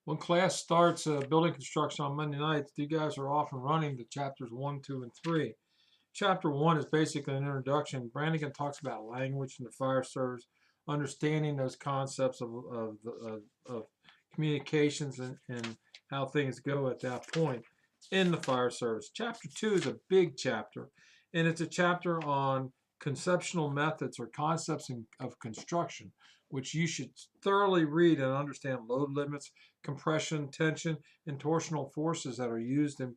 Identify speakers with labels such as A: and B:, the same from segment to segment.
A: When class starts building construction on Monday nights, you guys are off and running to chapters 1, 2, and 3. Chapter 1 is basically an introduction. Brannigan talks about language in the fire service, understanding those concepts of communications and how things go at that point in the fire service. Chapter 2 is a big chapter, and it's a chapter on conceptual methods or concepts of construction, which you should thoroughly read and understand load limits, compression, tension, and torsional forces that are used in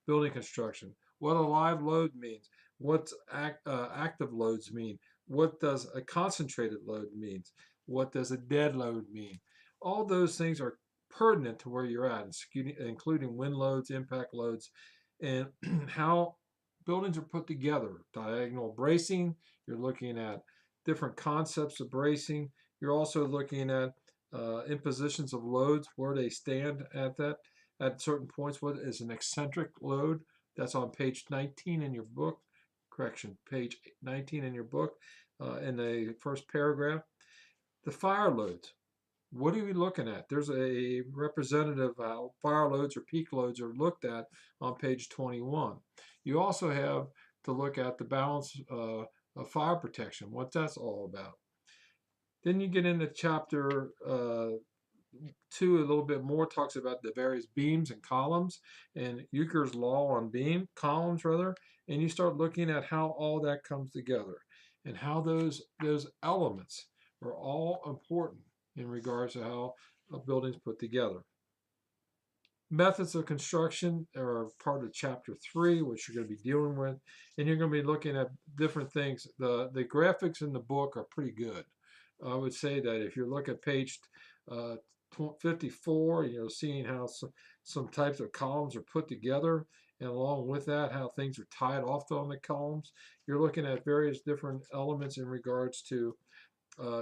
A: building construction, what a live load means, what active loads mean, what does a concentrated load means, what does a dead load mean. All those things are pertinent to where you're at, including wind loads, impact loads, and how buildings are put together. Diagonal bracing, you're looking at different concepts of bracing. You're also looking at impositions of loads, where they stand at certain points. What is an eccentric load? That's on page 19 in your book. Correction, page 19 in your book, in the first paragraph. The fire loads. What are we looking at? There's a representative how fire loads or peak loads are looked at on page 21. You also have to look at the balance of fire protection, what that's all about. Then you get into chapter 2 a little bit more, talks about the various beams and columns and Euchre's law on columns rather, and you start looking at how all that comes together and how those elements are all important in regards to how a building's put together. Methods of construction are part of chapter 3, which you're going to be dealing with, and you're going to be looking at different things. The graphics in the book are pretty good. I would say that if you look at page uh, 54, seeing how some types of columns are put together, and along with that, how things are tied off on the columns. You're looking at various different elements in regards to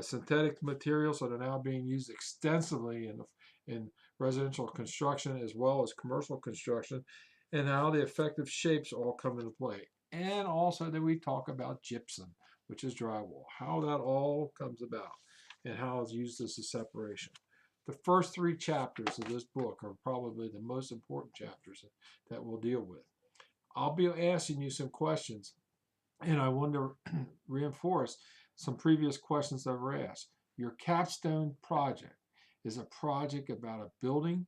A: synthetic materials that are now being used extensively in residential construction as well as commercial construction, and how the effective shapes all come into play. And also that we talk about gypsum, which is drywall, how that all comes about and how it's used as a separation. The first 3 chapters of this book are probably the most important chapters that we'll deal with. I'll be asking you some questions, and I want to reinforce some previous questions that were asked. Your capstone project is a project about a building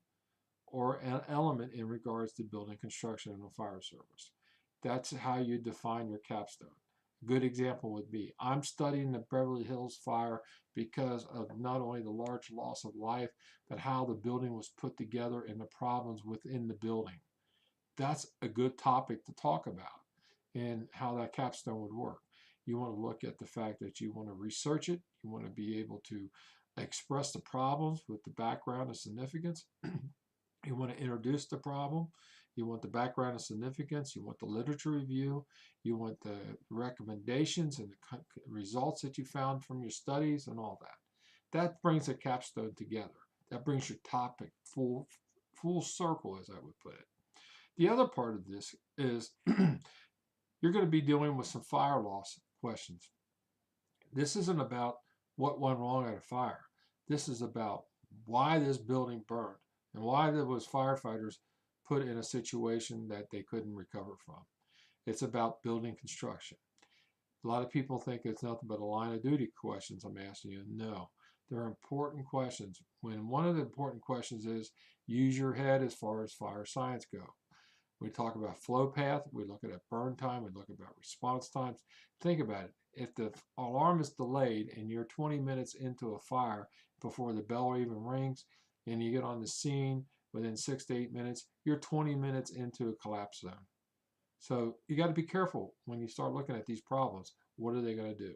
A: or an element in regards to building construction in the fire service. That's how you define your capstone. A good example would be, I'm studying the Beverly Hills fire because of not only the large loss of life, but how the building was put together and the problems within the building. That's a good topic to talk about and how that capstone would work. You want to look at the fact that you want to research it. You want to be able to express the problems with the background of significance. You want to introduce the problem. You want the background of significance. You want the literature review. You want the recommendations and the results that you found from your studies and all that. That brings a capstone together. That brings your topic full circle, as I would put it. The other part of this is you're going to be dealing with some fire loss questions. This isn't about what went wrong at a fire. This is about why this building burned and why there was firefighters put in a situation that they couldn't recover from. It's about building construction. A lot of people think it's nothing but a line of duty questions I'm asking you. No, they're important questions. When one of the important questions is use your head as far as fire science go. We talk about flow path, we look at burn time, we look about response times. Think about it. If the alarm is delayed and you're 20 minutes into a fire before the bell even rings, and you get on the scene within 6 to 8 minutes, you're 20 minutes into a collapse zone. So you got to be careful when you start looking at these problems. What are they going to do?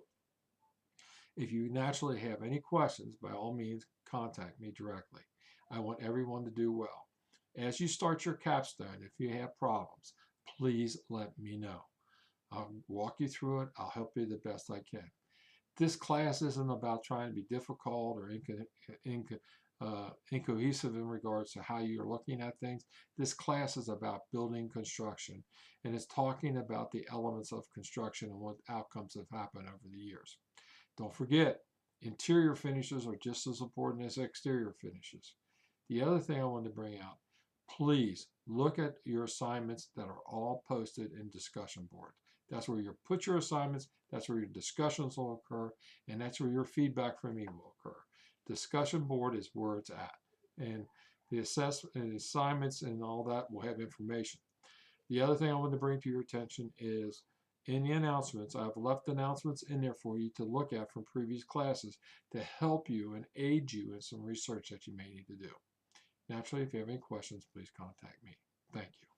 A: If you naturally have any questions, by all means, contact me directly. I want everyone to do well. As you start your capstone, if you have problems, please let me know. I'll walk you through it. I'll help you the best I can. This class isn't about trying to be difficult or incohesive in regards to how you're looking at things. This class is about building construction, and it's talking about the elements of construction and what outcomes have happened over the years. Don't forget, interior finishes are just as important as exterior finishes. The other thing I wanted to bring out, please look at your assignments that are all posted in discussion boards. That's where you put your assignments, that's where your discussions will occur, and that's where your feedback from me will occur. Discussion board is where it's at. And the assessment and assignments and all that will have information. The other thing I want to bring to your attention is in the announcements, I've left announcements in there for you to look at from previous classes to help you and aid you in some research that you may need to do. Naturally, if you have any questions, please contact me. Thank you.